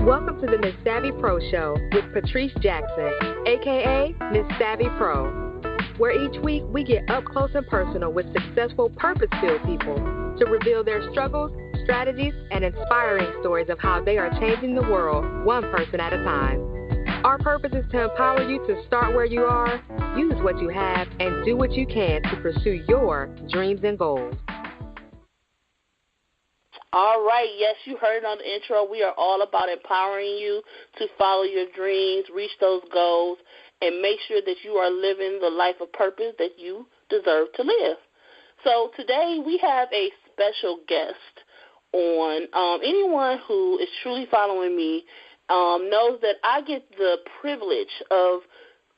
Welcome to the MsSavvyPro Show with Patrice Jackson, a.k.a. MsSavvyPro, where each week we get up close and personal with successful purpose-filled people to reveal their struggles, strategies, and inspiring stories of how they are changing the world one person at a time. Our purpose is to empower you to start where you are, use what you have, and do what you can to pursue your dreams and goals. All right, yes, you heard it on the intro. We are all about empowering you to follow your dreams, reach those goals, and make sure that you are living the life of purpose that you deserve to live. So today we have a special guest on. Anyone who is truly following me knows that I get the privilege of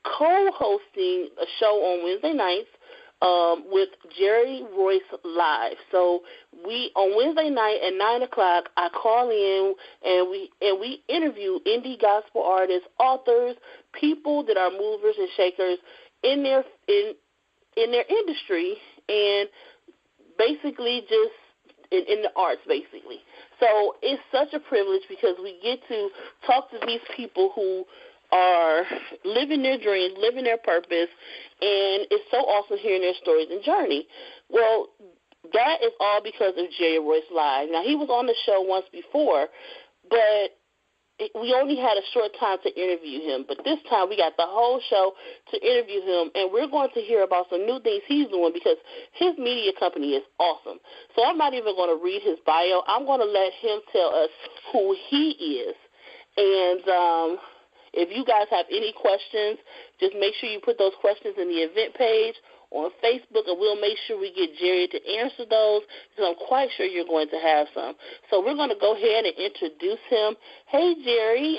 co-hosting a show on Wednesday nights with jerry-royce-live. So we on Wednesday night at 9 o'clock, I call in and we interview indie gospel artists, authors, people that are movers and shakers in their industry, and basically just in the arts, basically. So it's such a privilege because we get to talk to these people who are living their dreams, living their purpose, and it's so awesome hearing their stories and journey. Well, that is all because of jerry-royce-live. Now, he was on the show once before, but we only had a short time to interview him. But this time we got the whole show to interview him, and we're going to hear about some new things he's doing because his media company is awesome. So I'm not even going to read his bio. I'm going to let him tell us who he is. And if you guys have any questions, just make sure you put those questions in the event page on Facebook, and we'll make sure we get Jerry to answer those because I'm quite sure you're going to have some. So we're going to go ahead and introduce him. Hey, Jerry,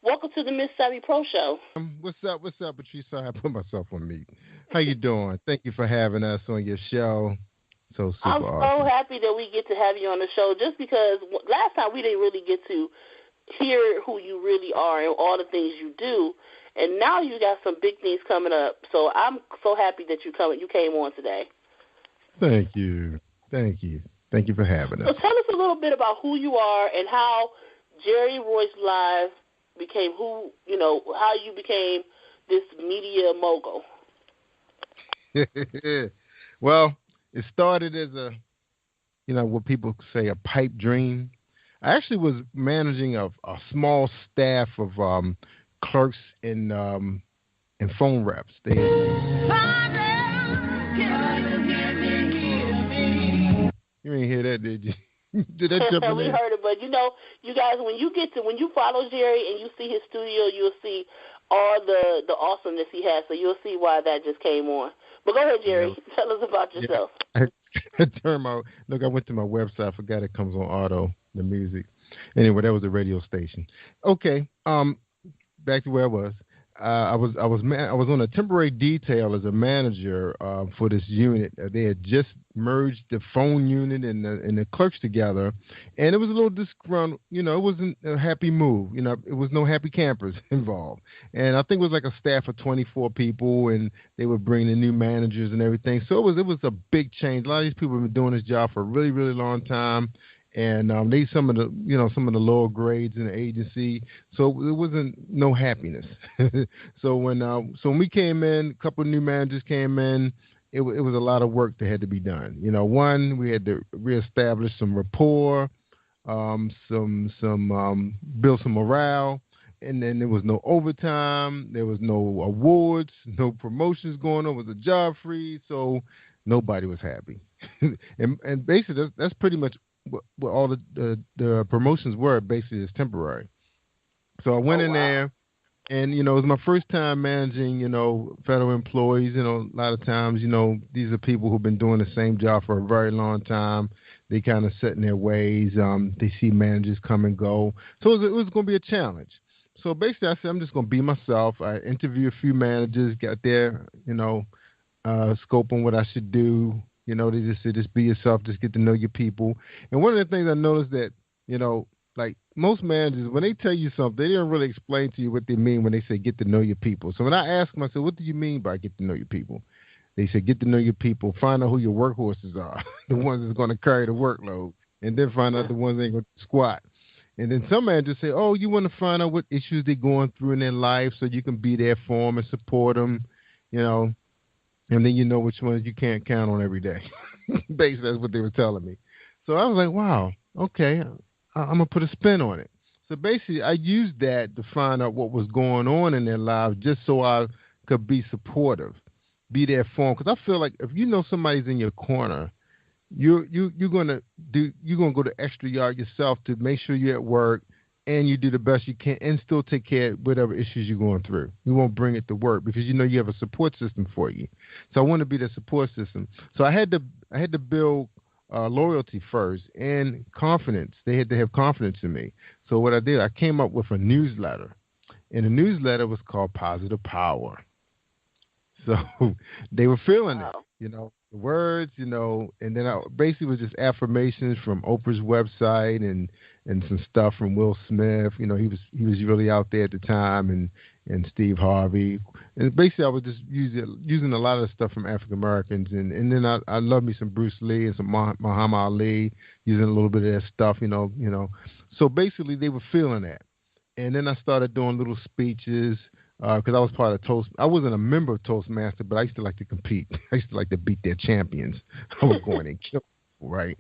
welcome to the MsSavvyPro Show. What's up, Patrice? I put myself on mute. How you doing? Thank you for having us on your show. So super awesome. So happy that we get to have you on the show just because last time we didn't really get to hear who you really are and all the things you do, and now you got some big things coming up. So I'm so happy that you came on today. Thank you for having us. So tell us a little bit about who you are and how jerry-royce-live became how you became this media mogul. Well, it started as what people say a pipe dream. I actually was managing a small staff of clerks and phone reps. You didn't hear that, did you? Did that jump in? We heard it, but you guys, when you follow Jerry and you see his studio, you'll see all the awesomeness he has. So you'll see why that just came on. But go ahead, Jerry. Tell us about yourself. Look, I went to my website. I forgot it comes on auto. The music. Anyway, that was the radio station. Okay, back to where I was. I was on a temporary detail as a manager for this unit. They had just merged the phone unit and the clerks together, and it was a little disgruntled. It wasn't a happy move. It was no happy campers involved. And I think it was like a staff of 24 people, and they were bringing in new managers and everything. So it was a big change. A lot of these people have been doing this job for a really, really long time. And they some of the lower grades in the agency, so it wasn't no happiness. So when we came in, a couple of new managers came in. It was a lot of work that had to be done. One, we had to reestablish some rapport, build some morale, and then there was no overtime, there was no awards, no promotions going on. It was a job freeze, so nobody was happy. and basically that's pretty much what all the promotions were. Basically is temporary. So I went in there, and it was my first time managing federal employees. A lot of times these are people who've been doing the same job for a very long time. They kind of set in their ways. They see managers come and go, so it was going to be a challenge. So basically I said I'm just going to be myself. I interviewed a few managers, got their scope on what I should do. They just said, just be yourself, just get to know your people. And one of the things I noticed that, like most managers, when they tell you something, they don't really explain to you what they mean when they say get to know your people. So when I asked them, I said, what do you mean by get to know your people? They said, get to know your people, find out who your workhorses are, the ones that's going to carry the workload, and then find out the ones that ain't going to squat. And then some managers say, oh, you want to find out what issues they're going through in their life so you can be there for them and support them, you know, and then you know which ones you can't count on every day. Basically, that's what they were telling me. So I was like, wow, okay, I'm going to put a spin on it. So basically, I used that to find out what was going on in their lives just so I could be supportive, be there for them. Because I feel like if you know somebody's in your corner, you're gonna go the extra yard yourself to make sure you're at work and you do the best you can and still take care of whatever issues you're going through. You won't bring it to work because you know you have a support system for you. So I want to be the support system. So I had to build loyalty first and confidence. They had to have confidence in me. So what I did, I came up with a newsletter, and the newsletter was called Positive Power. So they were feeling it, you know, the words, you know, and then I basically was just affirmations from Oprah's website and some stuff from Will Smith. You know, he was really out there at the time, and Steve Harvey. And basically I was just using a lot of the stuff from African Americans, and then I love me some Bruce Lee and some Muhammad Ali, using a little bit of that stuff, you know. So basically they were feeling that. And then I started doing little speeches. Because I was part of Toast. I wasn't a member of Toastmaster, but I used to like to compete. I used to like to beat their champions. I was going and kill people, right?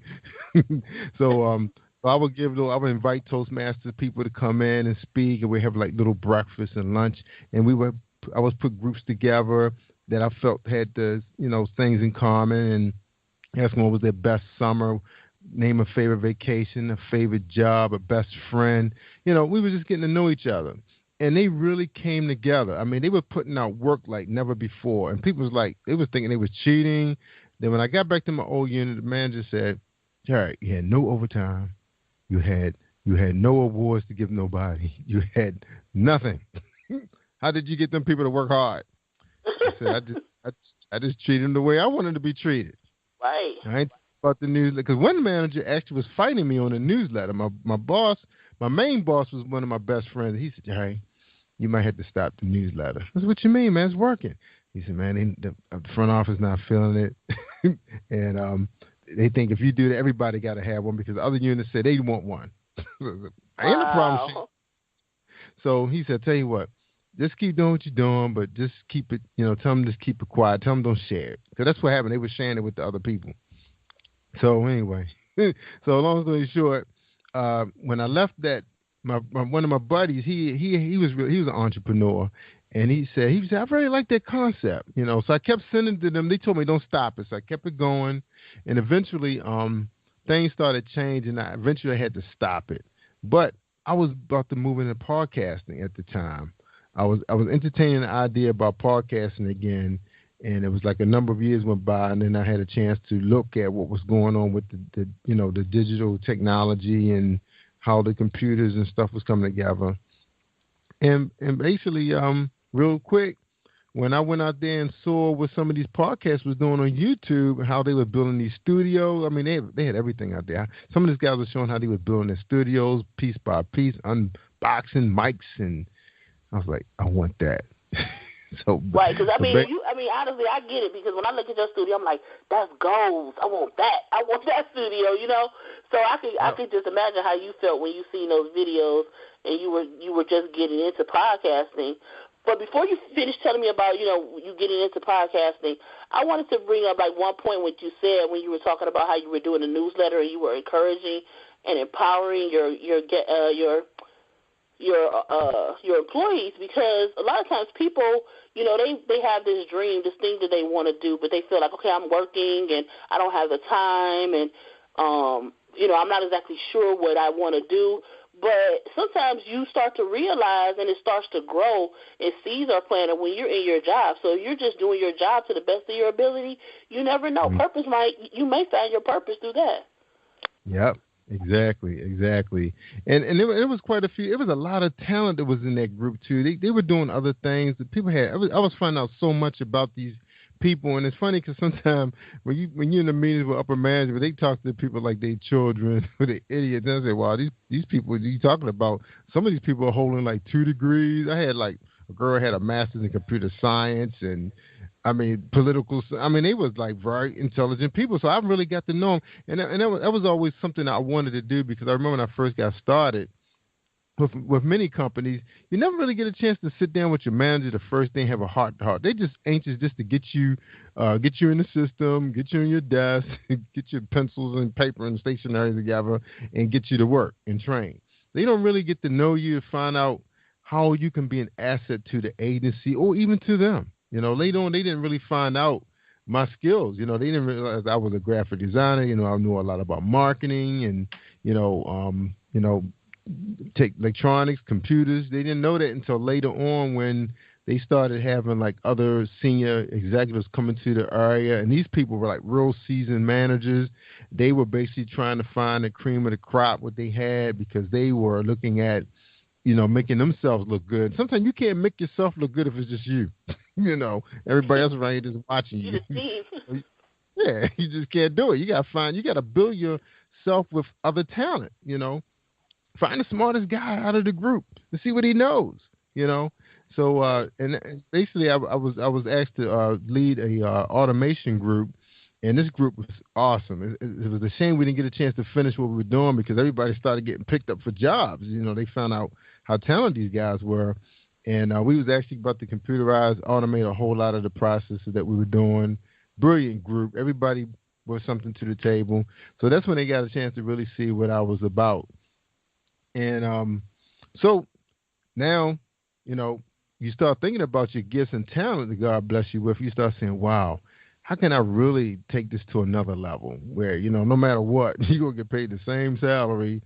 So I would invite Toastmaster people to come in and speak, and we have like little breakfast and lunch, and I was put groups together that I felt had the, you know, things in common, and ask them what was their best summer, name a favorite vacation, a favorite job, a best friend. You know, we were just getting to know each other. And they really came together. I mean, they were putting out work like never before. And people was like, they was thinking they was cheating. Then when I got back to my old unit, the manager said, Jerry, you had no overtime. You had no awards to give nobody. You had nothing. How did you get them people to work hard? I said, I just treated them the way I wanted to be treated. Right. I ain't about the newsletter. Because one manager actually was fighting me on the newsletter. My boss, my main boss, was one of my best friends. He said, Jerry, you might have to stop the newsletter. I said, what you mean, man? It's working. He said, man, the front office not feeling it. And they think if you do that, everybody got to have one because the other units say they want one. I ain't a problem. So he said, tell you what, just keep doing what you're doing, but just keep it, you know, tell them just keep it quiet. Tell them don't share it. Because that's what happened. They were sharing it with the other people. So anyway, so long story short, when I left that, one of my buddies, he was an entrepreneur, and he said I really like that concept, you know. So I kept sending to them. They told me don't stop it, so I kept it going, and eventually things started changing. I eventually had to stop it, but I was about to move into podcasting at the time. I was entertaining the idea about podcasting again, and it was like a number of years went by, and then I had a chance to look at what was going on with the digital technology and how the computers and stuff was coming together. And basically, real quick, when I went out there and saw what some of these podcasts was doing on YouTube, how they were building these studios. I mean, they had everything out there. Some of these guys were showing how they were building their studios piece by piece, unboxing mics, and I was like, I want that. So right, because honestly, I get it, because when I look at your studio, I'm like, that's goals. I want that studio, you know. So I could just imagine how you felt when you seen those videos and you were just getting into podcasting. But before you finish telling me about, you know, you getting into podcasting, I wanted to bring up like one point what you said when you were talking about how you were doing a newsletter and you were encouraging and empowering your employees, because a lot of times people, you know, they have this dream, this thing that they want to do, but they feel like, okay, I'm working and I don't have the time, and you know, I'm not exactly sure what I want to do. But sometimes you start to realize, and it starts to grow, and seeds are planted when you're in your job. So you're just doing your job to the best of your ability. You never know. Mm-hmm. You may find your purpose through that. Yep. Exactly. And it was quite a few. It was a lot of talent that was in that group too. They were doing other things that people had. I was finding out so much about these people, and it's funny because sometimes when you're in the meetings with upper management, they talk to people like they children or they idiots. And I say, wow, these people you talking about? Some of these people are holding like 2 degrees. I had like a girl had a master's in computer science, and I mean, political. I mean, they was like very intelligent people. So I really got to know them, and that was always something I wanted to do, because I remember when I first got started, with many companies, you never really get a chance to sit down with your manager the first day and have a heart to heart. They just anxious just to get you in the system, get you on your desk, get your pencils and paper and stationery together, and get you to work and train. They don't really get to know you to find out how you can be an asset to the agency or even to them. They didn't really find out my skills. They didn't realize I was a graphic designer. I knew a lot about marketing and, take electronics, computers. They didn't know that until later on when they started having like other senior executives coming to the area. And these people were like real seasoned managers. They were basically trying to find the cream of the crop, what they had, because they were looking at, making themselves look good. Sometimes you can't make yourself look good if it's just you. Everybody else around you just watching you. Yeah, you just can't do it. You got to build yourself with other talent, Find the smartest guy out of the group to see what he knows, So, and basically I was asked to lead a automation group, and this group was awesome. It was a shame we didn't get a chance to finish what we were doing because everybody started getting picked up for jobs. They found out how talented these guys were. And we was actually about to computerize, automate a whole lot of the processes that we were doing. Brilliant group. Everybody brought something to the table. So that's when they got a chance to really see what I was about. And so now, you start thinking about your gifts and talent that God bless you with. You start saying, wow, how can I really take this to another level where, no matter what, you're going to get paid the same salary,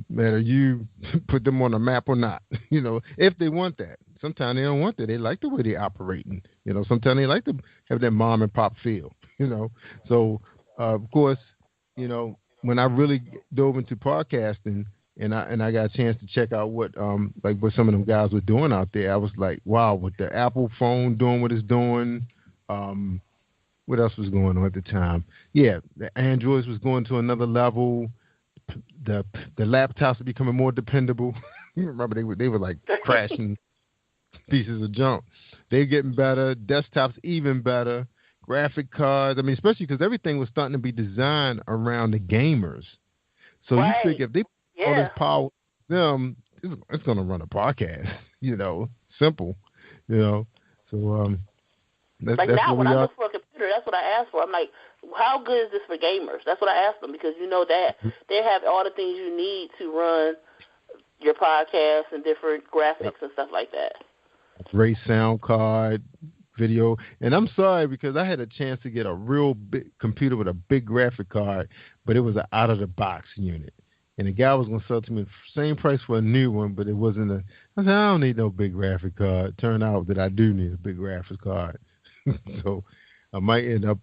matter you put them on the map or not, if they want that. Sometimes they don't want that. They like the way they're operating. Sometimes they like to have that mom and pop feel, So, of course, when I really dove into podcasting, and I got a chance to check out what some of them guys were doing out there. I was like, wow, with the Apple phone doing what it's doing, what else was going on at the time? Yeah, the Androids was going to another level. The laptops were becoming more dependable. You remember they were like crashing pieces of junk. They're getting better. Desktops even better. Graphic cards. I mean, especially because everything was starting to be designed around the gamers. So you figure if they all this power them, it's going to run a podcast, simple, So that's now what when we I are. look for a computer, that's what I ask for. I'm like, how good is this for gamers? That's what I ask them because that they have all the things you need to run your podcast and different graphics and stuff like that. Great sound card, video. And I'm sorry because I had a chance to get a real big computer with a big graphic card, but it was an out-of-the-box unit. And the guy was going to sell it to me the same price for a new one, but it wasn't I said, I don't need no big graphic card. Turned out that I do need a big graphics card. So I might end up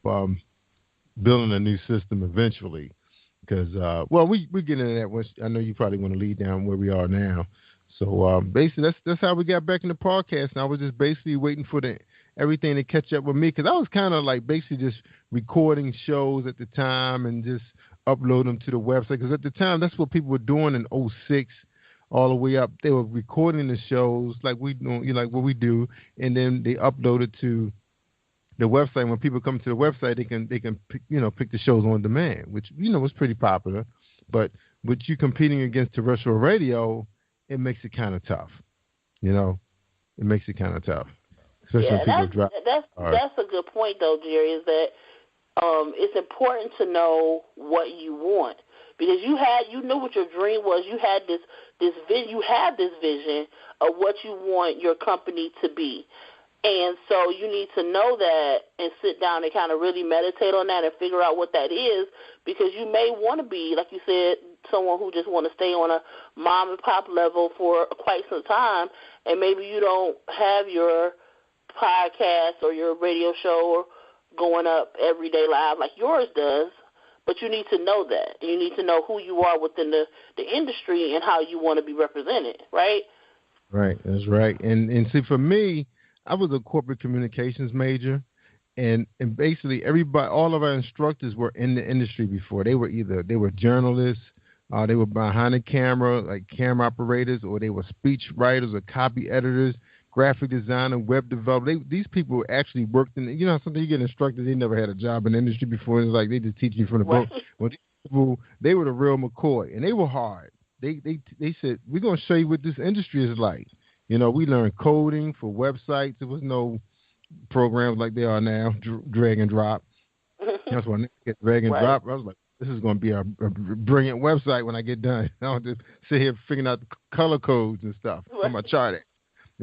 building a new system eventually because, we get into that once. I know you probably want to lead down where we are now. So basically that's how we got back in the podcast. And I was just basically waiting for everything to catch up with me because I was kind of like basically just recording shows at the time and just upload them to the website because at the time that's what people were doing in 2006 all the way up. They were recording the shows like we do, like what we do, and then they upload it to the website. When people come to the website, they can pick the shows on demand, which was pretty popular. But with you competing against terrestrial radio, it makes it kind of tough. It makes it kind of tough. Especially when people that's a good point though, Jerry. Is that it's important to know what you want because you knew what your dream was. You had this vision. You had this vision of what you want your company to be, and so you need to know that and sit down and kind of really meditate on that and figure out what that is because you may want to be, like you said, someone who just want to stay on a mom and pop level for quite some time, and maybe you don't have your podcast or your radio show going up every day live like yours does, but you need to know that. You need to know who you are within the industry and how you want to be represented, right? Right, that's right. And see, for me, I was a corporate communications major, and basically all of our instructors were in the industry before. They were journalists, they were behind the camera, like camera operators, or they were speech writers or copy editors, graphic designer, web developer. These people actually worked in, something you get instructed, they never had a job in the industry before. It's like they just teach you from the book. Well, these people, they were the real McCoy, and they were hard. they said, we're going to show you what this industry is like. We learned coding for websites. There was no programs like they are now, drag and drop. That's when I get drag and drop. I was like, this is going to be a brilliant website when I get done. I don't just sit here figuring out the color codes and stuff on my chart.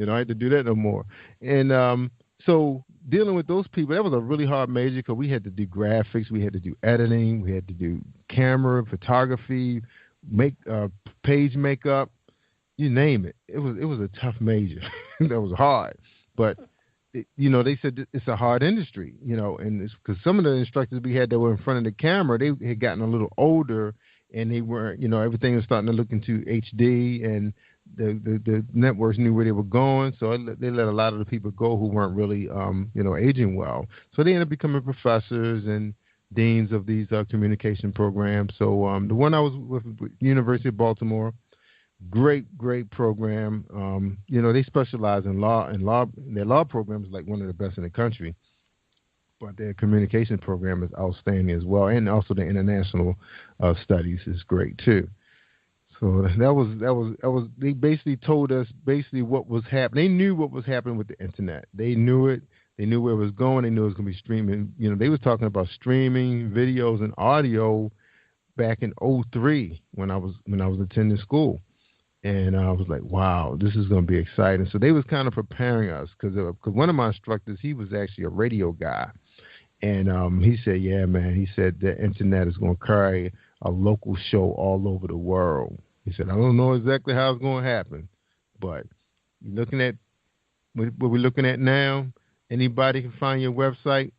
I had to do that no more. And so dealing with those people, that was a really hard major because we had to do graphics, we had to do editing, we had to do camera, photography, page makeup, you name it. It was a tough major. That was hard. But they said it's a hard industry, and it's because some of the instructors we had that were in front of the camera, they had gotten a little older, and they weren't, everything was starting to look into HD, and the networks knew where they were going, so they let a lot of the people go who weren't really, aging well. So they ended up becoming professors and deans of these communication programs. So the one I was with University of Baltimore, great program. They specialize in law, and their law program is like one of the best in the country. But their communication program is outstanding as well, and also the international studies is great too. So that was. They basically told us what was happening. They knew what was happening with the internet. They knew it. They knew where it was going. They knew it was going to be streaming. They was talking about streaming videos and audio back in 2003 when I was attending school. And I was like, wow, this is going to be exciting. So they was kind of preparing us because one of my instructors, he was actually a radio guy. And he said, yeah, man, he said the internet is going to carry a local show all over the world. He said, I don't know exactly how it's going to happen, but looking at what we're looking at now, anybody can find your website.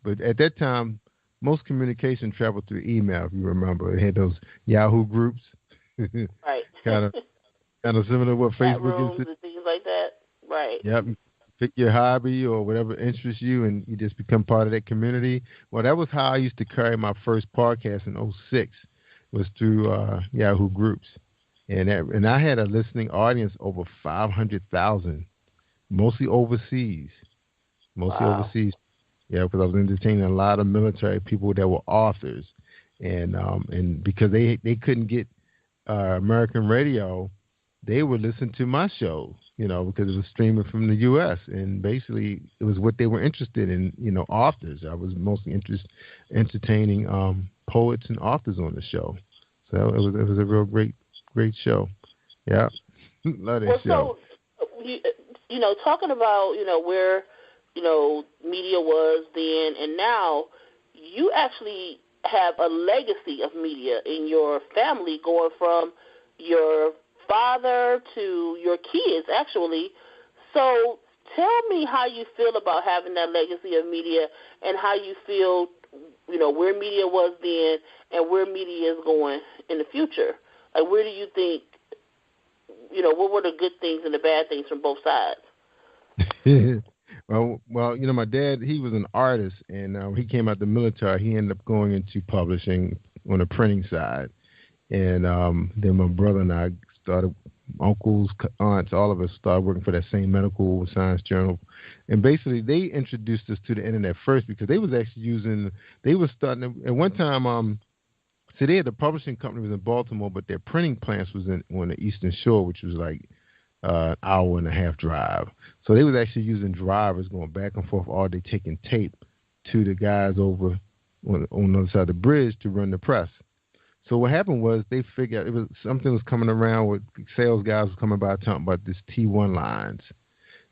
But at that time, most communication traveled through email, if you remember. It had those Yahoo groups. Right. Kind of similar to what Facebook rooms is. And things like that. Right. Yep. Pick your hobby or whatever interests you, and you just become part of that community. Well, that was how I used to carry my first podcast in 2006, was through Yahoo groups. And I had a listening audience over 500,000, mostly overseas. Wow. Overseas. Yeah, because I was entertaining a lot of military people that were authors. And because they couldn't get American radio, they would listen to my show, because it was streaming from the U.S. And basically, it was what they were interested in, authors. I was mostly entertaining poets and authors on the show. So it was a real great show. Yeah, love that show. So, talking about, where, media was then and now, you actually have a legacy of media in your family going from your father to your kids, actually. So tell me how you feel about having that legacy of media and how you feel, where media was then and where media is going in the future. Like, where do you think, what were the good things and the bad things from both sides? Well, my dad, he was an artist, and he came out the military. He ended up going into publishing on the printing side. And then my brother and I started, uncles, aunts, all of us started working for that same medical science journal. And basically, they introduced us to the internet first because they was actually at one time, so they had the publishing company was in Baltimore, but their printing plants was on the Eastern Shore, which was like an hour and a half drive. So they was actually using drivers going back and forth all day, taking tape to the guys over on the other side of the bridge to run the press. So what happened was they figured it was something was coming around with sales guys was coming by talking about this T1 lines.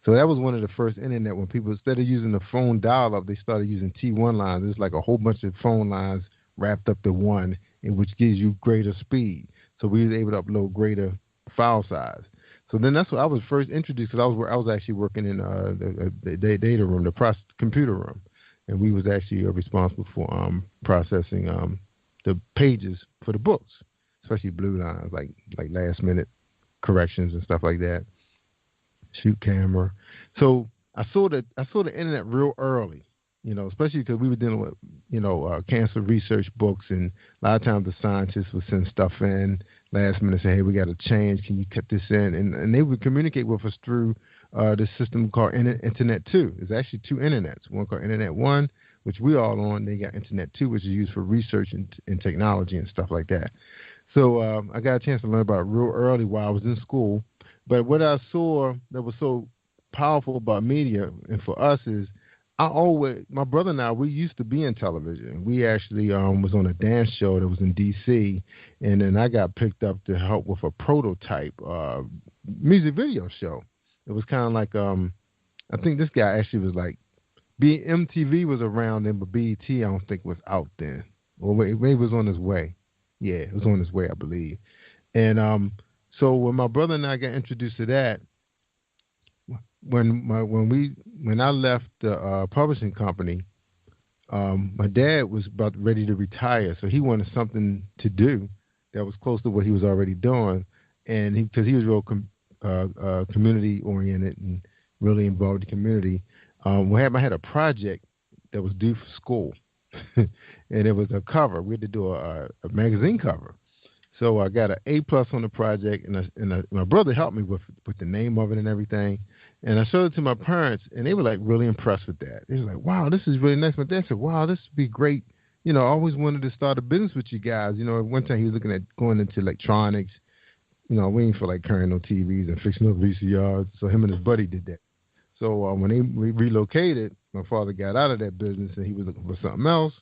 So that was one of the first internet when people, instead of using the phone dial-up, they started using T1 lines. It's like a whole bunch of phone lines wrapped up to one, in which gives you greater speed. So we were able to upload greater file size. So then that's what I was first introduced, because I was actually working in the data room, the computer room, and we was actually responsible for processing the pages for the books, especially blue lines, like last minute corrections and stuff like that. Shoot camera. So I saw the internet real early, especially because we were dealing with cancer research books, and a lot of times the scientists would send stuff in last minute, say, hey, we got to change, can you cut this in? And they would communicate with us through this system called Internet 2. There's actually two internets, one called Internet 1, which we all on. They got Internet 2, which is used for research and technology and stuff like that. So I got a chance to learn about it real early while I was in school. But what I saw that was so powerful about media and for us is my brother and I, we used to be in television. We actually was on a dance show that was in D.C., and then I got picked up to help with a prototype music video show. It was kind of like, I think this guy actually was like, MTV was around then, but BET I don't think was out then. Or maybe it was on his way. Yeah, it was on his way, I believe. And so when my brother and I got introduced to that, when I left the publishing company, my dad was about ready to retire, so he wanted something to do that was close to what he was already doing, and because he was real community oriented and really involved in the community. I had a project that was due for school, and it was a cover. We had to do a magazine cover. So I got an A+ on the project, and my brother helped me with the name of it and everything. And I showed it to my parents, and they were like really impressed with that. They were like, "Wow, this is really nice." My dad said, "Wow, this would be great. I always wanted to start a business with you guys." One time he was looking at going into electronics. We ain't feel like carrying no TVs and fixing no VCRs. So him and his buddy did that. So when they relocated, my father got out of that business, and he was looking for something else.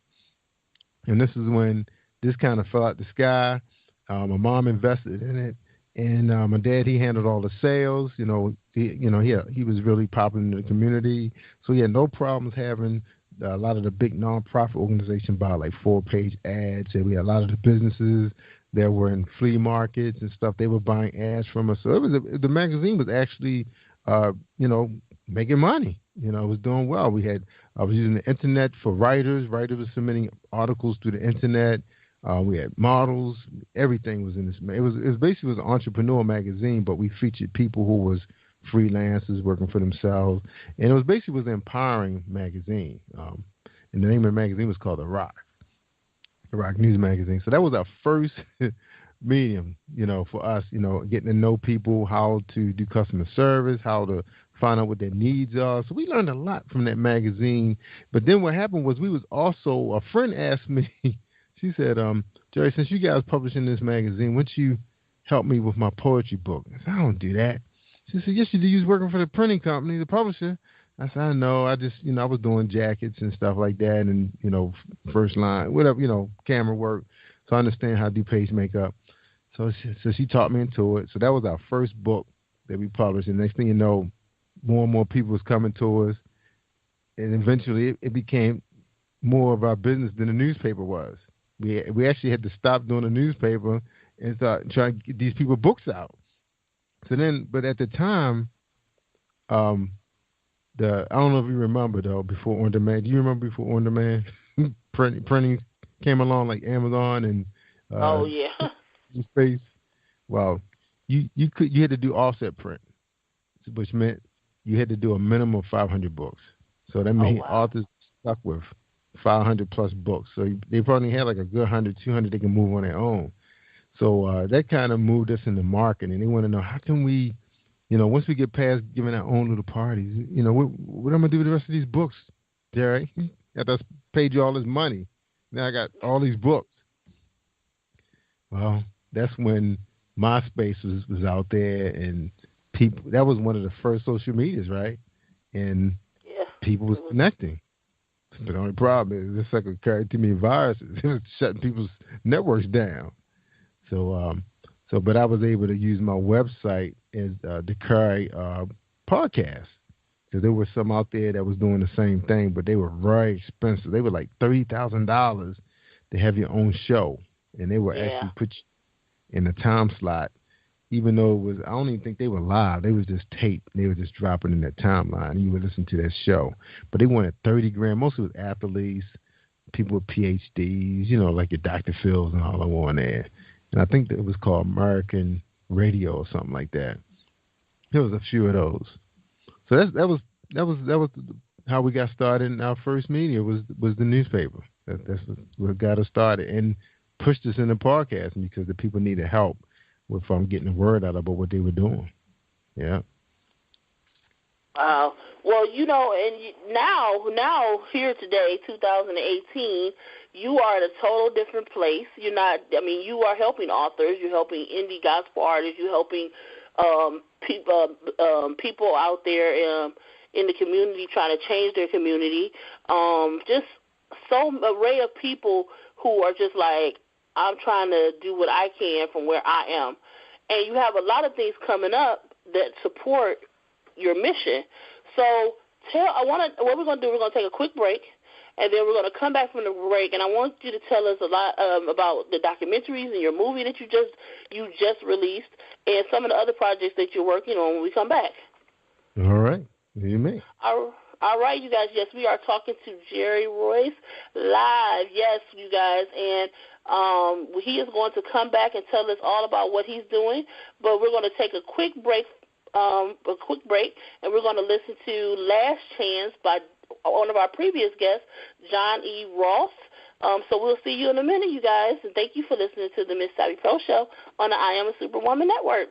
And this is when this kind of fell out the sky. My mom invested in it, and my dad, he handled all the sales. He was really popular in the community, so he had no problems having a lot of the big nonprofit organizations buy like 4-page ads. And we had a lot of the businesses that were in flea markets and stuff. They were buying ads from us, so the magazine was actually, making money. It was doing well. I was using the internet for writers. Writers were submitting articles through the internet. We had models. Everything was in this. It was basically an entrepreneur magazine, but we featured people who was freelancers working for themselves, and it was basically an empowering magazine. And the name of the magazine was called The Rock News Magazine. So that was our first medium, for us, getting to know people, how to do customer service, how to find out what their needs are. So we learned a lot from that magazine. But then what happened was a friend asked me. She said, Jerry, since you guys publishing this magazine, why don't you help me with my poetry book? I said, I don't do that. She said, yes, you do. You was working for the printing company, the publisher. I said, I know. I just, I was doing jackets and stuff like that and, first line, whatever, camera work. So I understand how to do page makeup. So she taught me into it. So that was our first book that we published. And next thing you know, more and more people was coming to us. And eventually it became more of our business than the newspaper was. We actually had to stop doing the newspaper and start trying to get these people books out. So then, but at the time, I don't know if you remember though, before on demand. Do you remember before on demand printing came along like Amazon and oh yeah, Space? Well, you had to do offset print, which meant you had to do a minimum of 500 books. So that made authors stuck with 500 plus books. So they probably had like a good 100, 200 they can move on their own. So that kind of moved us in the market, and they want to know how can we, once we get past giving our own little parties, what am I going to do with the rest of these books, Jerry? After I paid you all this money, now I got all these books. Well, that's when MySpace was out there, and that was one of the first social medias, right? And people was connecting. But the only problem is this sucker carried too many viruses. It was shutting people's networks down. But I was able to use my website as to carry podcasts, because there were some out there that was doing the same thing, but they were very expensive. They were like $30,000 to have your own show, and they were actually put you in a time slot, even though I don't even think they were live. They was just taped. They were just dropping in that timeline, and you would listen to that show. But they wanted $30,000. Mostly it was athletes, people with PhDs, like your Dr. Phil's and all that were on there. And I think that it was called American Radio or something like that. There was a few of those. So that was how we got started. And our first media was the newspaper. That's what got us started and pushed us into podcasting, because the people needed help with getting the word out about what they were doing. Yeah. Wow. Well, and now here today, 2018, you are at a total different place. You're not. I mean, you are helping authors. You're helping indie gospel artists. You're helping people out there in the community trying to change their community. Just so array of people who are just like, I'm trying to do what I can from where I am. And you have a lot of things coming up that support your mission. So what we're going to do, we're going to take a quick break, and then we're going to come back from the break, and I want you to tell us a lot about the documentaries and your movie that you just released, and some of the other projects that you're working on when we come back. All right. You may. All right, you guys. Yes, we are talking to Jerry Royce live. Yes, you guys, and he is going to come back and tell us all about what he's doing. But we're going to take a quick break, and we're going to listen to "Last Chance" by one of our previous guests, John E. Ross. So we'll see you in a minute, you guys, and thank you for listening to the Miss Savvy Pro Show on the I Am a Superwoman Network.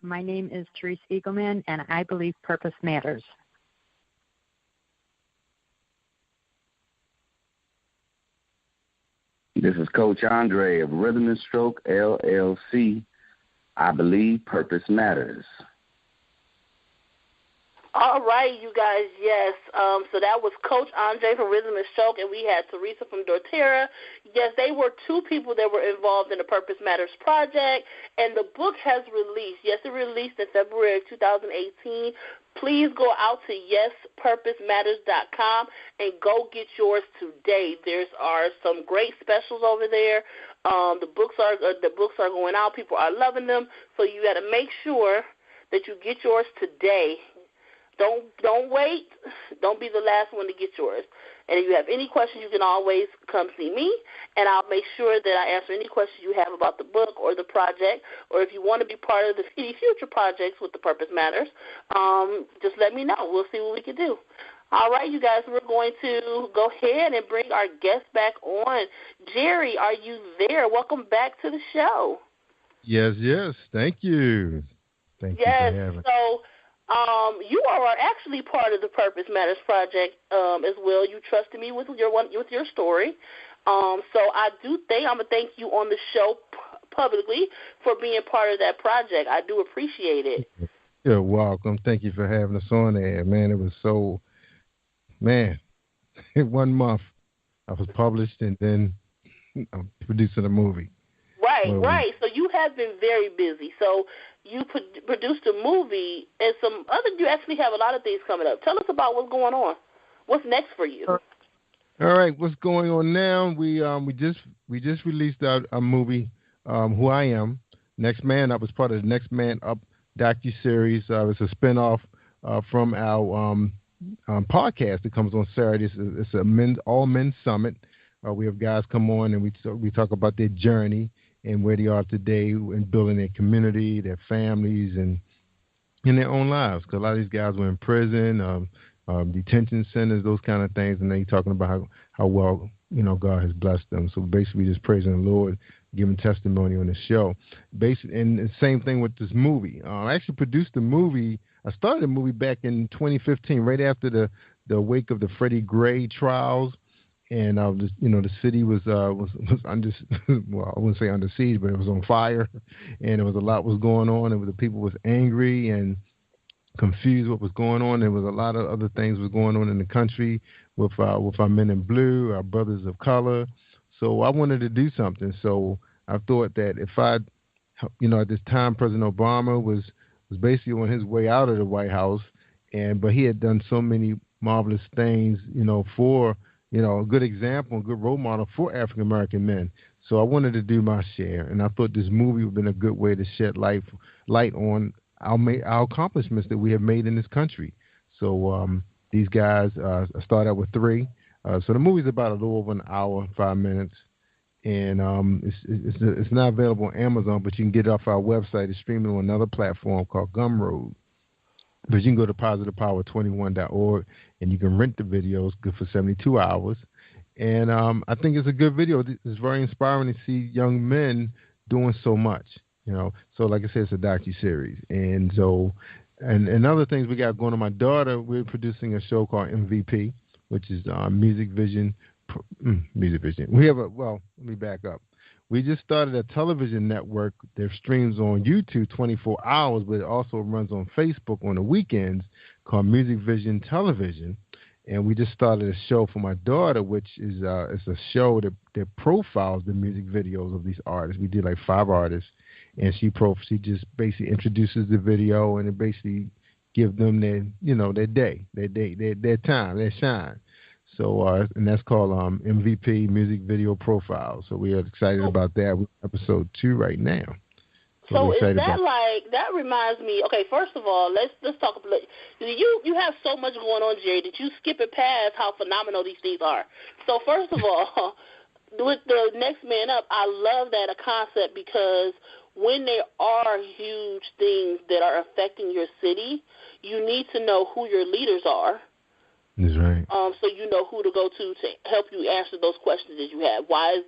My name is Patrice Eagleman, and I believe purpose matters. This is Coach Andre of Rhythm and Stroke, LLC. I believe purpose matters. All right, you guys, yes. So that was Coach Andre from Rhythm and Stroke, and we had Teresa from doTERRA. Yes, they were two people that were involved in the Purpose Matters project, and the book has released. Yes, it released in February of 2018. Please go out to yespurposematters.com and go get yours today. There are some great specials over there. The books are going out. People are loving them, so you got to make sure that you get yours today. Don't wait. Don't be the last one to get yours. And if you have any questions, you can always come see me, and I'll make sure that I answer any questions you have about the book or the project, or if you want to be part of any future projects with the Purpose Matters, just let me know. We'll see what we can do. All right, you guys, we're going to go ahead and bring our guest back on. Jerry, are you there? Welcome back to the show. Yes. Thank you. Thank you for having me. So you are actually part of the Purpose Matters project as well. You trusted me with your story. So I'm going to thank you on the show publicly for being part of that project. I do appreciate it. You're welcome. Thank you for having us on there, man. It was so, in 1 month I was published and then I'm producing a movie. Right. So you have been very busy. So you produced a movie and you actually have a lot of things coming up. Tell us about what's going on. What's next for you? All right, what's going on now? We just released a movie, Who I Am, Next Man Up. Was part of the Next Man Up docuseries. It's a spinoff from our podcast that comes on Saturday. It's a all men summit. We have guys come on and we talk about their journey and where they are today in building their community, their families, and in their own lives. Because a lot of these guys were in prison, detention centers, those kind of things, and they talking about how well God has blessed them. So basically, just praising the Lord, giving testimony on the show. Basically, and the same thing with this movie. I actually produced the movie. I started the movie back in 2015, right after the wake of the Freddie Gray trials. And the city was under, well, I wouldn't say under siege, but it was on fire, and there was a lot was going on, and the people was angry and confused what was going on. There was a lot of other things was going on in the country with our men in blue, our brothers of color. So I wanted to do something. So I thought that if at this time President Obama was basically on his way out of the White House, but he had done so many marvelous things, for a good example, a good role model for African-American men. So I wanted to do my share, and I thought this movie would have been a good way to shed light on our accomplishments that we have made in this country. So these guys start out with 3. So the movie's about a little over an hour and 5 minutes, and it's not available on Amazon, but you can get it off our website. It's streaming on another platform called Gumroad. But you can go to PositivePower21.org, and you can rent the videos, good for 72 hours. And I think it's a good video. It's very inspiring to see young men doing so much, So like I said, it's a docuseries. And so, and other things we got going on. My daughter, we're producing a show called MVP, which is Music Vision. We have let me back up. We just started a television network that streams on YouTube 24 hours, but it also runs on Facebook on the weekends called Music Vision Television. And we just started a show for my daughter, which is it's a show that profiles the music videos of these artists. We did like 5 artists, and she just basically introduces the video, and it basically gives them their day, their time, their shine. So, and that's called MVP Music Video Profile. So we are excited about that. We're episode 2 right now. So is that that reminds me, okay, first of all, let's talk about, you have so much going on, Jerry, that you skip it past how phenomenal these things are. So first of all, with the Next Man Up, I love that concept because when there are huge things that are affecting your city, you need to know who your leaders are. That's right. So you know who to go to help you answer those questions that you have. Why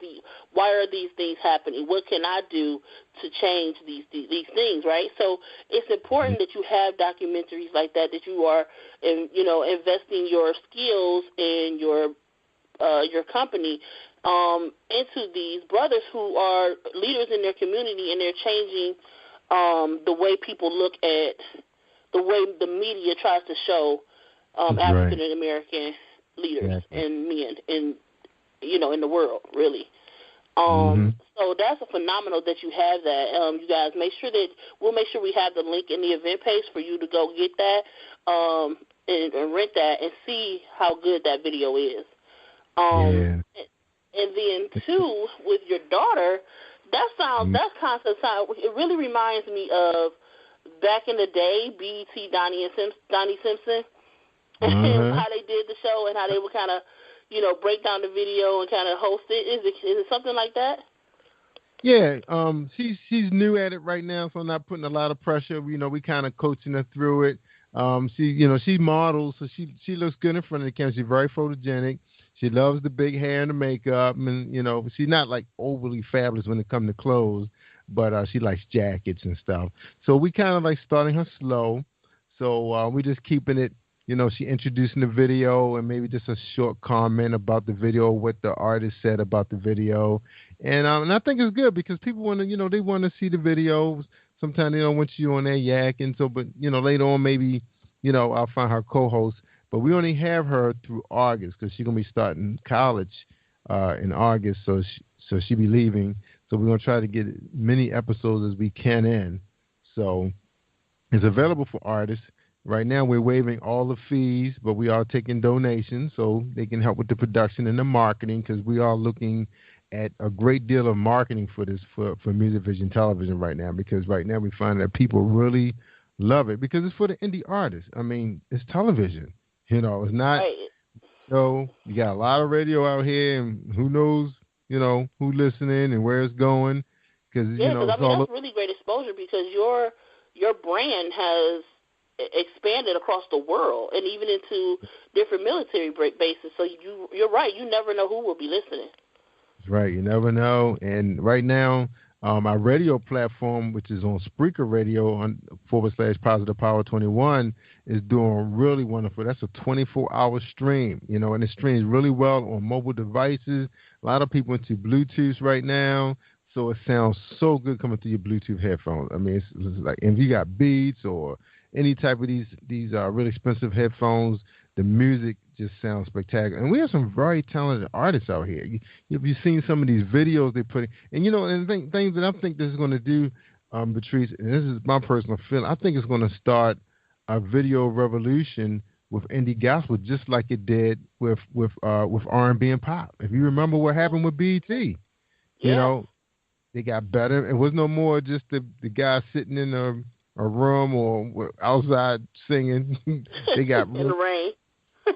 are these things happening? What can I do to change these things, right? So it's important that you have documentaries like that you are, investing your skills and your company into these brothers who are leaders in their community, and they're changing the way people look at the way the media tries to show African American leaders and men in the world, really. So that's a phenomenal that you have that. You guys we'll make sure we have the link in the event page for you to go get that and rent that and see how good that video is. And then too, with your daughter, that concept sounds. It really reminds me of back in the day, BET, Donnie Simpson, and how they did the show and how they would kind of, break down the video and kind of host it. Is it something like that? Yeah, she's new at it right now, so I'm not putting a lot of pressure. We kind of coaching her through it. She models, so she looks good in front of the camera. She's very photogenic. She loves the big hair and the makeup, and she's not like overly fabulous when it comes to clothes, but she likes jackets and stuff. So we kind of like starting her slow. So we just keeping it. She introducing the video and maybe just a short comment about the video, what the artist said about the video, and I think it's good because people want to, they want to see the videos. Sometimes they don't want you on there yakking. So, but later on maybe, I'll find her co-host. But we only have her through August because she's gonna be starting college in August. So she'll be leaving. So we're gonna try to get as many episodes as we can in. So it's available for artists. Right now we're waiving all the fees, but we are taking donations so they can help with the production and the marketing because we are looking at a great deal of marketing for this for Music Vision Television right now because right now we find that people really love it because it's for the indie artists. I mean, it's television. It's not. Right. You got a lot of radio out here, and who knows, who listening and where it's going. Because that's really great exposure because your brand has expanded across the world and even into different military bases. So you're right. You never know who will be listening. That's right. You never know. And right now, our radio platform, which is on Spreaker Radio on /PositivePower21, is doing really wonderful. That's a 24-hour stream, and it streams really well on mobile devices. A lot of people into Bluetooth right now, so it sounds so good coming through your Bluetooth headphones. I mean, it's like if you got Beats or any type of these really expensive headphones, the music just sounds spectacular. And we have some very talented artists out here. You've seen some of these videos they put in. And things that I think this is going to do, Patrice, and this is my personal feeling, I think it's going to start a video revolution with indie gospel just like it did with R&B and pop. If you remember what happened with BET, they got better. It was no more just the guy sitting in a room or outside singing. They got in the rain.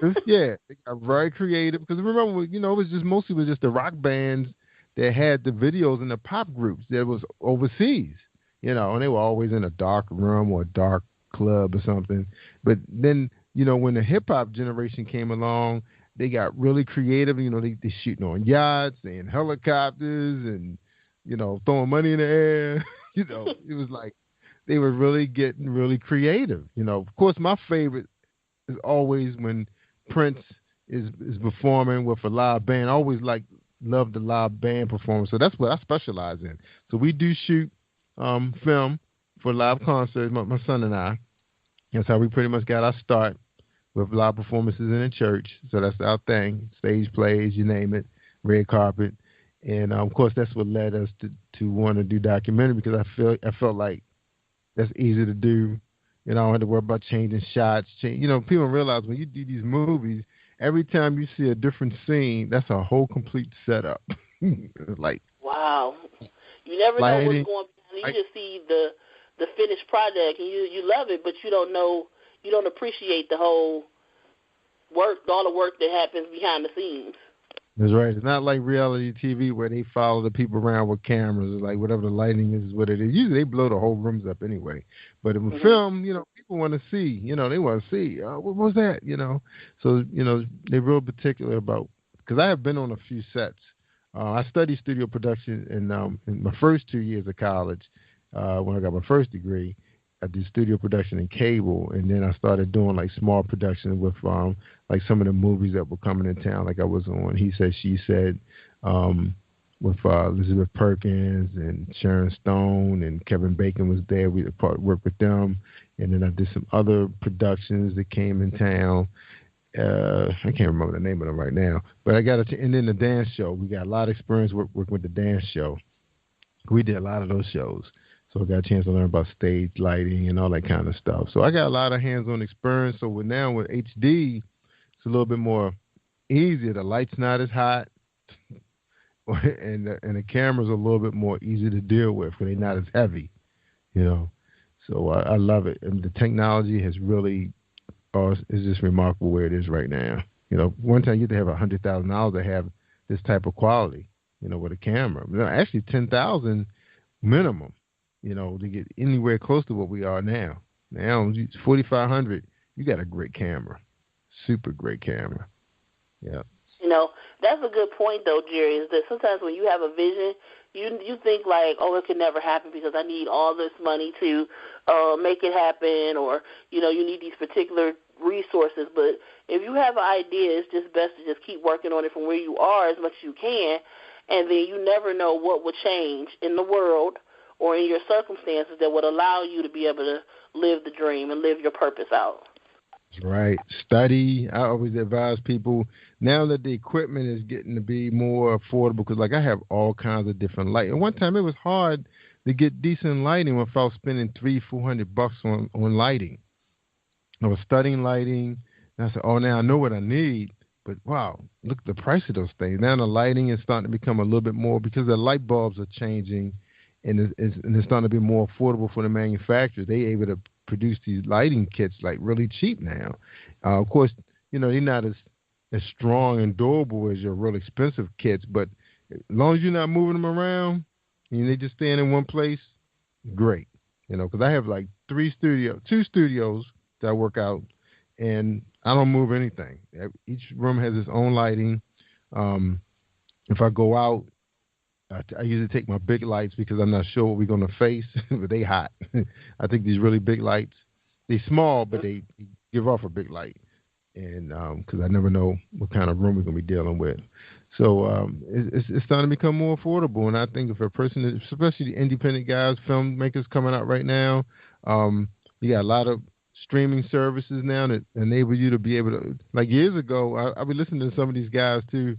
They got very creative because remember, it was just mostly the rock bands that had the videos and the pop groups that was overseas, and they were always in a dark room or a dark club or something. But then, when the hip hop generation came along, they got really creative. They shooting on yachts and helicopters and throwing money in the air. It was like they were really getting really creative. Of course, my favorite is always when Prince is performing with a live band. I always love the live band performance. So that's what I specialize in. So we do shoot film for live concerts, my son and I. That's how we pretty much got our start with live performances in the church. So that's our thing. Stage plays, you name it, red carpet. And, of course, that's what led us to want to do documentary because I felt like that's easy to do. I don't have to worry about changing shots. People realize when you do these movies, every time you see a different scene, that's a whole complete setup. Wow. You never know what's going on. You just see the finished project, and you love it, but you don't appreciate the whole work, all the work that happens behind the scenes. That's right. It's not like reality TV where they follow the people around with cameras. It's like whatever the lighting is what it is. Usually they blow the whole rooms up anyway. But in film, people want to see. They want to see. What was that? So they're real particular about, because I have been on a few sets. I studied studio production in my first 2 years of college. When I got my first degree, I did studio production in cable, and then I started doing like small production with like some of the movies that were coming in town. Like I was on He Said, She Said, with Elizabeth Perkins and Sharon Stone, and Kevin Bacon was there. We worked with them, and then I did some other productions that came in town. I can't remember the name of them right now, but I got and then the dance show. We got a lot of experience working with the dance show. We did a lot of those shows, so I got a chance to learn about stage lighting and all that kind of stuff. So I got a lot of hands-on experience. So with HD, it's a little bit more easier. The light's not as hot, and the camera's a little bit more easy to deal with because they're not as heavy, So I love it, and the technology has really. It's just remarkable where it is right now. One time you had to have $100,000 to have this type of quality, with a camera. Actually, $10,000 minimum, to get anywhere close to what we are now. Now, $4,500, you got a great camera, super great camera. Yeah. That's a good point, though, Jerry, is that sometimes when you have a vision, you think like, oh, it could never happen because I need all this money to make it happen, or, you need these particular resources. But if you have an idea, it's just best to just keep working on it from where you are as much as you can, and then you never know what will change in the world or in your circumstances that would allow you to be able to live the dream and live your purpose out. Right. Study. I always advise people, now that the equipment is getting to be more affordable, because like I have all kinds of different light. And one time it was hard to get decent lighting without spending $300-400 on lighting. I was studying lighting, and I said, oh, now I know what I need. But wow, look at the price of those things. Now the lighting is starting to become a little bit more, because the light bulbs are changing, and it's starting to be more affordable for the manufacturers. They're able to produce these lighting kits like really cheap now. Of course, they're not as strong and durable as your real expensive kits, but as long as you're not moving them around and they just staying in one place, great. Because I have like two studios that I work out, and I don't move anything. Each room has its own lighting. If I go out, I usually take my big lights because I'm not sure what we're going to face, but they hot. I think these really big lights, they small, but they give off a big light, and because I never know what kind of room we're going to be dealing with. So it's starting to become more affordable, and I think if a person, especially the independent guys, filmmakers coming out right now, you got a lot of streaming services now that enable you to be able to, like years ago, I'll be listening to some of these guys too,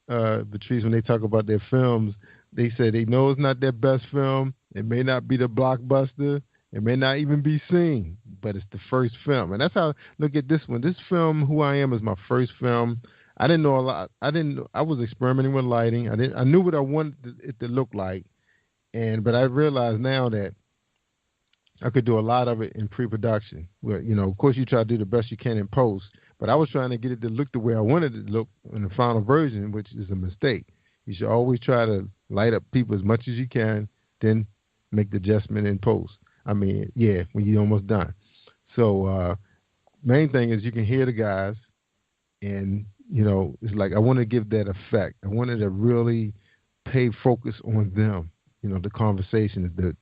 Patrice, when they talk about their films. They say they know it's not their best film. It may not be the blockbuster. It may not even be seen, but it's the first film. And that's how, look at this one. This film, Who I Am, is my first film. I didn't know a lot. I was experimenting with lighting. I knew what I wanted it to look like. But I realize now that I could do a lot of it in pre-production. Where, of course, you try to do the best you can in post, but I was trying to get it to look the way I wanted it to look in the final version, which is a mistake. You should always try to light up people as much as you can, then make the adjustment in post. When you're almost done. So main thing is you can hear the guys, and, it's like I want to give that effect. I wanted to really pay focus on them, the conversations that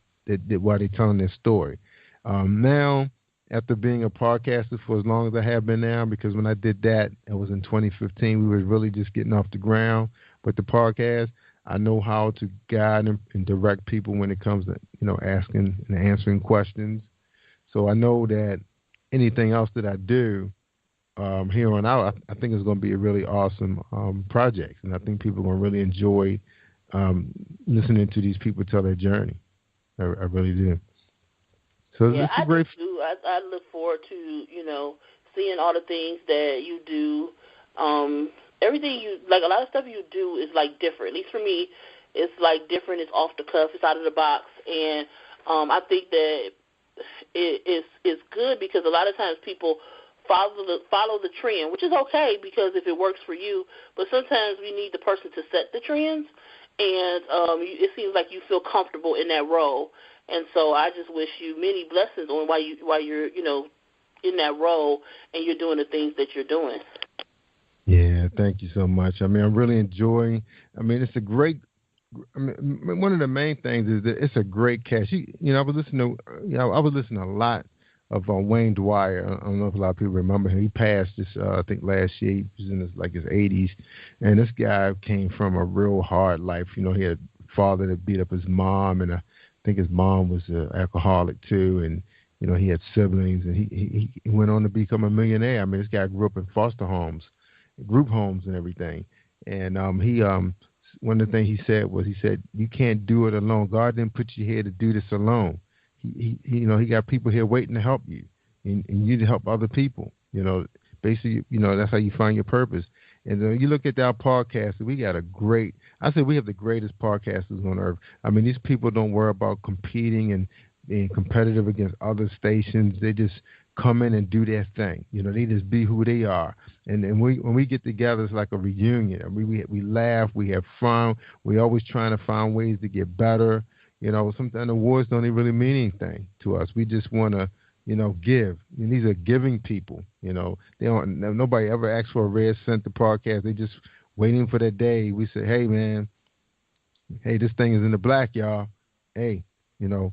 while they're telling their story. Now, after being a podcaster for as long as I have been now, because when I did that, it was in 2015, we were really just getting off the ground with the podcast. I know how to guide and direct people when it comes to, asking and answering questions. So I know that anything else that I do here on out, I think it's going to be a really awesome project. And I think people are going to really enjoy listening to these people tell their journey. I really do. So yeah, I do. I look forward to, seeing all the things that you do. Everything a lot of stuff you do is like different. At least for me, it's like different. It's off the cuff. It's out of the box. And I think that it's good because a lot of times people follow the trend, which is okay because if it works for you. But sometimes we need the person to set the trends, and it seems like you feel comfortable in that role. And so I just wish you many blessings on while you're in that role and you're doing the things that you're doing. Yeah, thank you so much. I mean, I'm really enjoying. I mean, it's a great. I mean, one of the main things is that it's a great cast. You know, I was listening to. I was listening to a lot of Wayne Dwyer. I don't know if a lot of people remember him. He passed this, I think, last year. He was in his 80s, and this guy came from a real hard life. You know, he had a father that beat up his mom, and I think his mom was an alcoholic too, and you know, he had siblings, and he went on to become a millionaire. I mean, this guy grew up in foster homes, group homes, and everything. And one of the things he said, you can't do it alone. God didn't put you here to do this alone. He got people here waiting to help you, and you need to help other people. You know, basically, you know, that's how you find your purpose. And you look at our podcast, we got we have the greatest podcasters on earth. I mean, these people don't worry about competing and being competitive against other stations. They just come in and do their thing. You know, they just be who they are. And when we get together, it's like a reunion. I mean, we laugh, we have fun. We're always trying to find ways to get better. You know, sometimes awards don't even really mean anything to us. We just want to, you know, give. And these are giving people. You know, nobody ever asks for a red cent to podcast. They just waiting for that day. We say, hey man, hey, this thing is in the black, y'all. Hey, you know,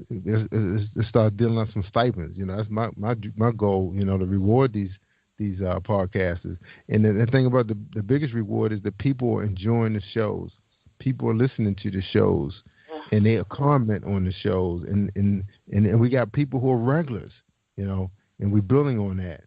let's start dealing out some stipends. You know, that's my goal. You know, to reward these podcasters. And the thing about the biggest reward is that people are enjoying the shows. People are listening to the shows, and they comment on the shows. And we got people who are regulars. You know, and we're building on that.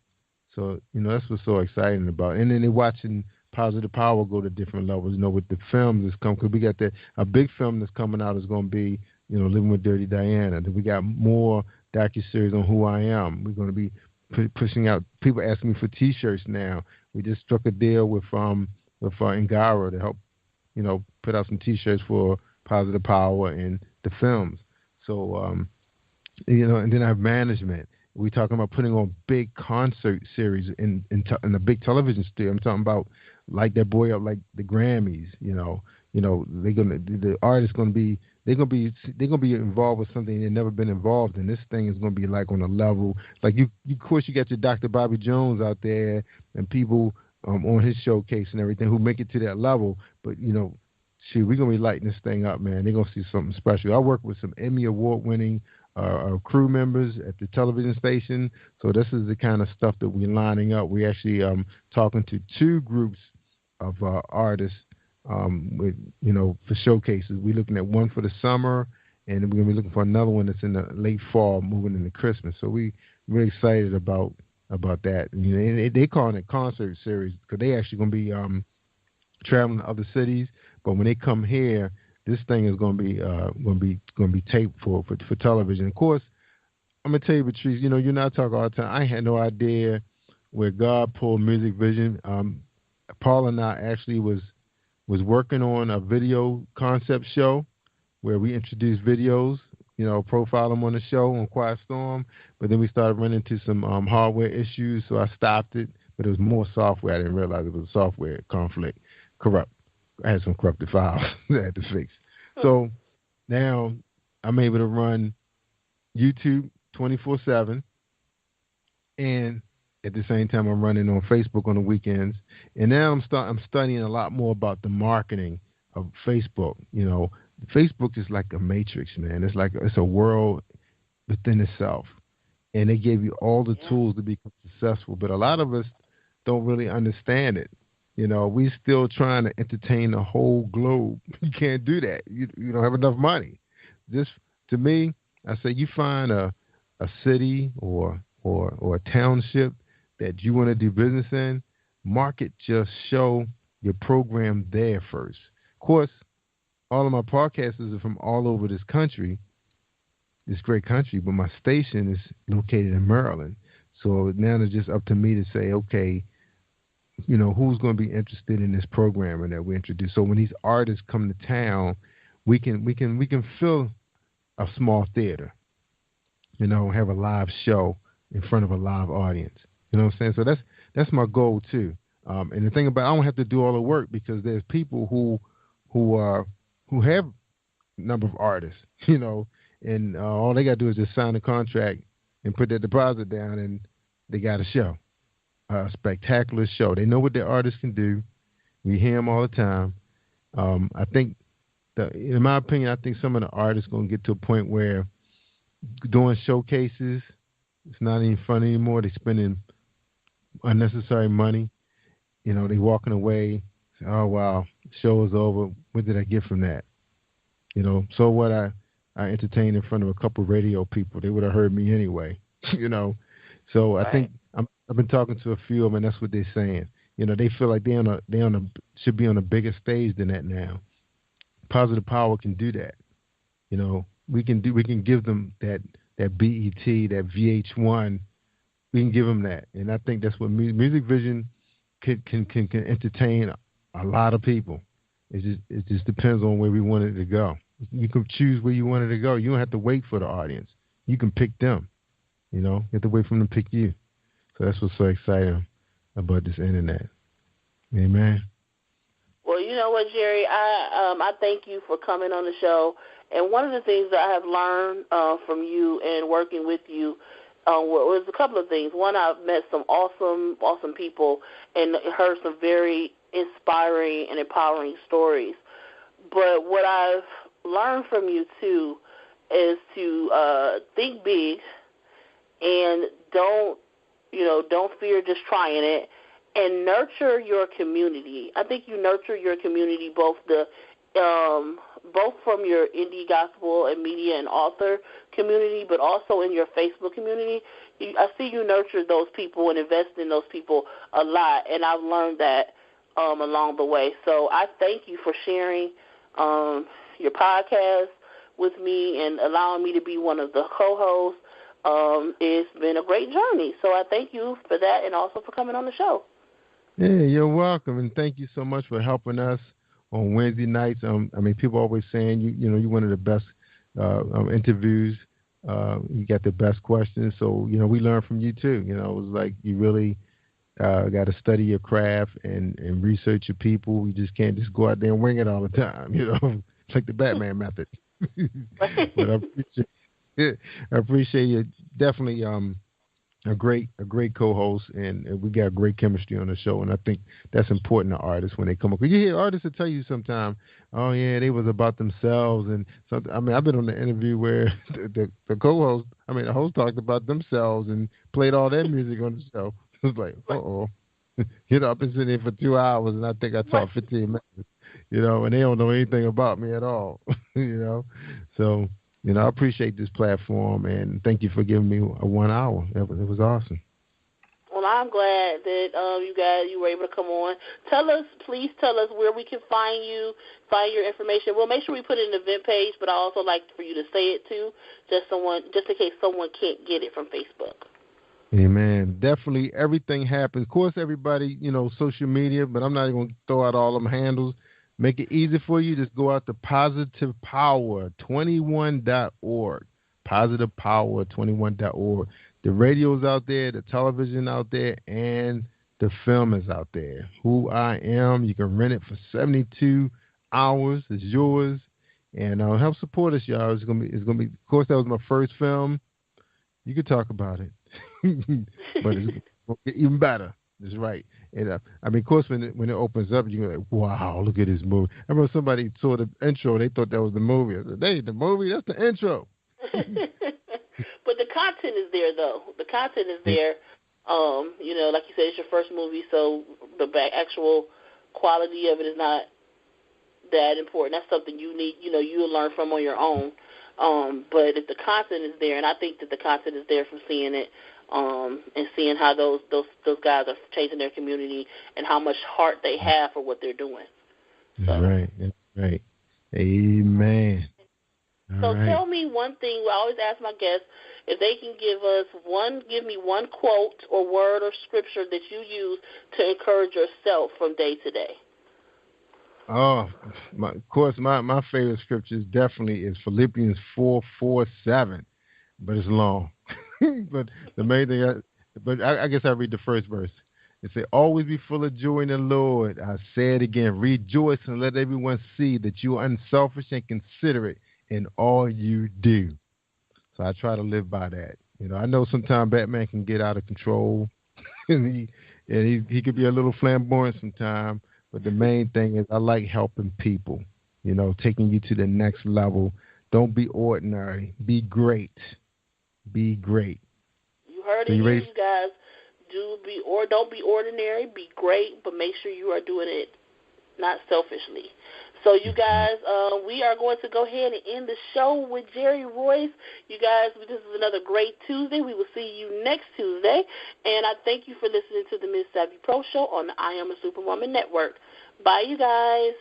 So you know, that's what's so exciting about. And then they're watching Positive Power go to different levels. You know, with the films that's come, because we got a big film that's coming out is going to be, you know, Living with Dirty Diana. Then we got more docuseries on Who I Am. We're going to be pushing out. People asking me for T-shirts now. We just struck a deal with Ngara to help, you know, put out some T-shirts for Positive Power and the films. So, you know, and then I have management. We're talking about putting on big concert series in a big television studio. I'm talking about like that boy up like the Grammys. You know, the artists gonna be involved with something they've never been involved in. This thing is gonna be like on a level like you. Of course, you got your Dr. Bobby Jones out there and people on his showcase and everything who make it to that level. But you know, shoot, we're gonna be lighting this thing up, man. They're gonna see something special. I work with some Emmy award-winning crew members at the television station. So this is the kind of stuff that we're lining up. We're actually talking to two groups of artists with, you know, for showcases. We're looking at one for the summer, and we're going to be looking for another one that's in the late fall, moving into Christmas. So we're really excited about that. And, you know, they calling it concert series because they actually going to be traveling to other cities. But when they come here, this thing is going to be taped for television. Of course, I'm gonna tell you, Patrice. You know, you and I talk all the time. I had no idea where God pulled Music Vision. Paul and I actually was working on a video concept show where we introduced videos. You know, profile them on the show on Quiet Storm. But then we started running into some hardware issues, so I stopped it. But it was more software. I didn't realize it was a software conflict, I had some corrupted files that I had to fix. So now I'm able to run YouTube 24/7, and at the same time I'm running on Facebook on the weekends. And now I'm studying a lot more about the marketing of Facebook. You know, Facebook is like a matrix, man. It's a world within itself, and they give you all the tools to become successful. But a lot of us don't really understand it. You know, we still trying to entertain the whole globe. You can't do that. You don't have enough money. Just to me, I say you find a city or a township that you want to do business in, market, just show your program there first. Of course, all of my podcasters are from all over this country, this great country, but my station is located in Maryland. So now it's just up to me to say, okay, you know, who's going to be interested in this programming that we introduce. So when these artists come to town, we can fill a small theater, you know, have a live show in front of a live audience. You know what I'm saying? So that's my goal too. And the thing about I don't have to do all the work because there's people who have a number of artists, you know, and all they got to do is just sign a contract and put that deposit down, and they got a show, a spectacular show. They know what their artists can do. We hear them all the time. I think, in my opinion, I think some of the artists going to get to a point where doing showcases, it's not even fun anymore. They're spending unnecessary money. You know, they walking away. Say, oh, wow, show is over. What did I get from that? You know, so what I entertained in front of a couple of radio people. They would have heard me anyway, you know. So I think I've been talking to a few of them, and that's what they're saying. You know, they feel like they should be on a bigger stage than that now. Positive Power can do that. You know, we can give them that BET, that VH1. We can give them that, and I think that's what Music Vision can entertain a lot of people. It just depends on where we want it to go. You can choose where you want it to go. You don't have to wait for the audience. You can pick them. You know, you have to wait for them to pick you. So that's what's so exciting about this internet. Amen. Well, you know what, Jerry? I thank you for coming on the show. And one of the things that I have learned from you and working with you was a couple of things. One, I've met some awesome people and heard some very inspiring and empowering stories. But what I've learned from you, too, is to think big and don't fear just trying it, and nurture your community. I think you nurture your community both from your indie gospel and media and author community, but also in your Facebook community. I see you nurture those people and invest in those people a lot, and I've learned that along the way. So I thank you for sharing your podcast with me and allowing me to be one of the co-hosts. It's been a great journey. So I thank you for that and also for coming on the show. Yeah, you're welcome, and thank you so much for helping us on Wednesday nights. I mean, people always saying you're one of the best interviews. You got the best questions, so we learn from you too. It was like you really got to study your craft and research your people. You just can't just go out there and wing it all the time. It's like the Batman method. But I appreciate you. Definitely a great co-host, and we got great chemistry on the show, and I think that's important to artists when they come up. Because you hear artists that tell you sometimes, oh yeah, they was about themselves, and something. I mean, I've been on the interview where the co-host, the host talked about themselves and played all their music on the show. It was like, I've been sitting here for 2 hours, and I think I talked 15 minutes, and they don't know anything about me at all, So. I appreciate this platform, and thank you for giving me 1 hour. It was awesome. Well, I'm glad that you were able to come on. Please tell us where we can find you, find your information. We'll make sure we put it in the event page, but I also like for you to say it too, just in case someone can't get it from Facebook. Amen. Definitely, everything happens. Of course, everybody, social media, but I'm not even going to throw out all them handles. Make it easy for you. Just go out to PositivePower21.org. PositivePower21.org. The radio's out there, the television out there, and the film is out there. Who I Am. You can rent it for 72 hours. It's yours. And help support us, y'all. It's gonna be. Of course, that was my first film. You could talk about it, but it's gonna get even better. That's right. And of course, when it opens up, you're like, wow, look at this movie. I remember somebody saw the intro, they thought that was the movie. I said, hey, the movie, that's the intro. But the content is there, though. The content is there. Like you said, it's your first movie, so the actual quality of it is not that important. That's something you need, you'll learn from on your own. But if the content is there, and I think that the content is there from seeing it, and seeing how those guys are changing their community and how much heart they have for what they're doing. So. Right. Amen. Tell me one thing. I always ask my guests if they can give me one quote or word or scripture that you use to encourage yourself from day to day. Oh, of course, my favorite scripture definitely is Philippians 4:7, but it's long. But the main thing, I guess I read the first verse. It says, always be full of joy in the Lord. I say it again, rejoice and let everyone see that you are unselfish and considerate in all you do. So I try to live by that. You know, I know sometimes Batman can get out of control, and he could be a little flamboyant sometimes. But the main thing is I like helping people. You know, taking you to the next level. Don't be ordinary. Be great. Be great. You heard it, you guys. Don't be ordinary. Be great, but make sure you are doing it not selfishly. So you guys, we are going to go ahead and end the show with Jerry Royce. You guys, this is another great Tuesday. We will see you next Tuesday. And I thank you for listening to the Ms. Savvy Pro Show on the I Am a Superwoman Network. Bye, you guys.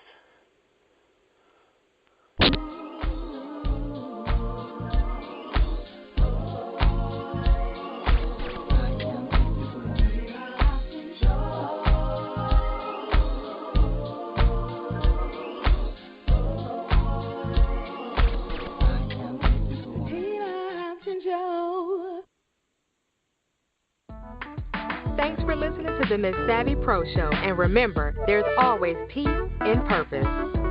Thanks for listening to the Ms. Savvy Pro Show. And remember, there's always peace in purpose.